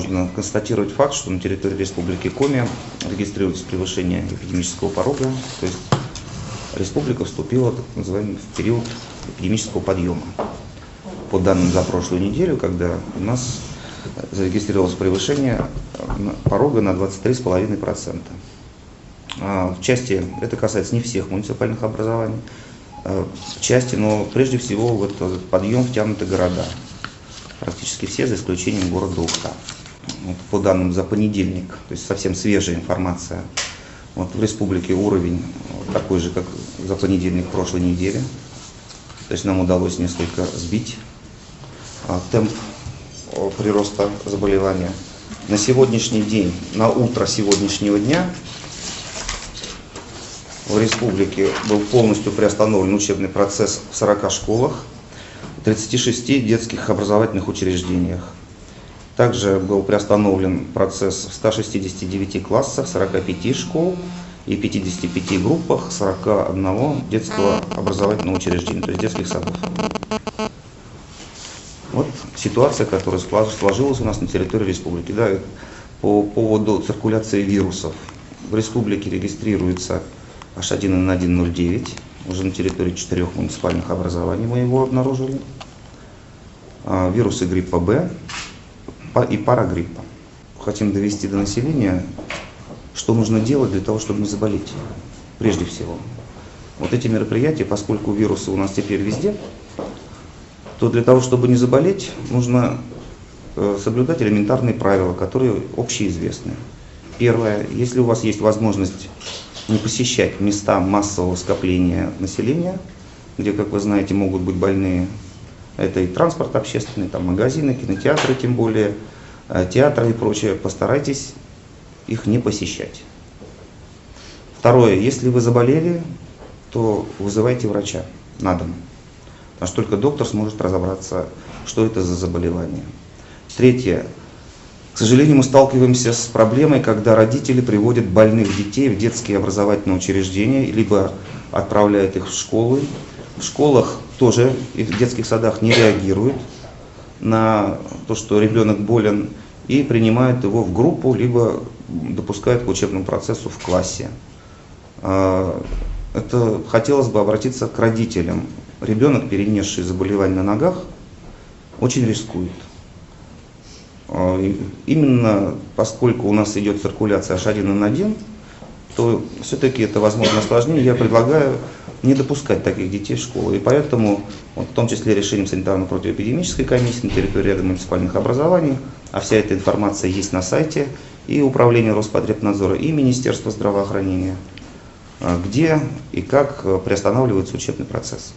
можно констатировать факт, что на территории Республики Коми регистрируется превышение эпидемического порога, то есть республика вступила, так называемый, в период эпидемического подъема. По данным за прошлую неделю, когда у нас зарегистрировалось превышение порога на 23,5%. В части, это касается не всех муниципальных образований, в части, но прежде всего в этот подъем втянуты города. Практически все, за исключением города Ухта. По данным за понедельник, то есть совсем свежая информация, в республике уровень такой же, как за понедельник прошлой недели. То есть нам удалось несколько сбить темп прироста заболевания. На сегодняшний день, на утро сегодняшнего дня в республике был полностью приостановлен учебный процесс в 40 школах, 36 детских образовательных учреждениях. Также был приостановлен процесс в 169 классах, 45 школ и 55 группах 41 детского образовательного учреждения, то есть детских садов. Вот ситуация, которая сложилась у нас на территории республики. Да, по поводу циркуляции вирусов. В республике регистрируется H1N109. Уже на территории 4 муниципальных образований мы его обнаружили. Вирусы гриппа Б и парагриппа. Хотим довести до населения, что нужно делать для того, чтобы не заболеть. Прежде всего. Вот эти мероприятия, поскольку вирусы у нас теперь везде, то для того, чтобы не заболеть, нужно соблюдать элементарные правила, которые общеизвестны. Первое, если у вас есть возможность не посещать места массового скопления населения, где, как вы знаете, могут быть больные, это и транспорт общественный, там магазины, кинотеатры, тем более, театры и прочее, постарайтесь их не посещать. Второе, если вы заболели, то вызывайте врача на дом. Потому что только доктор сможет разобраться, что это за заболевание. Третье. К сожалению, мы сталкиваемся с проблемой, когда родители приводят больных детей в детские образовательные учреждения, либо отправляют их в школы. В школах тоже и в детских садах не реагируют на то, что ребенок болен, и принимают его в группу, либо допускают к учебному процессу в классе. Это хотелось бы обратиться к родителям. Ребенок, перенесший заболевание на ногах, очень рискует. Именно поскольку у нас идет циркуляция H1N1, то все-таки это возможно сложнее. Я предлагаю не допускать таких детей в школу. И поэтому, в том числе решением санитарно-противоэпидемической комиссии на территории ряда муниципальных образований, а вся эта информация есть на сайте и Управления Роспотребнадзора, и Министерства здравоохранения, где и как приостанавливается учебный процесс.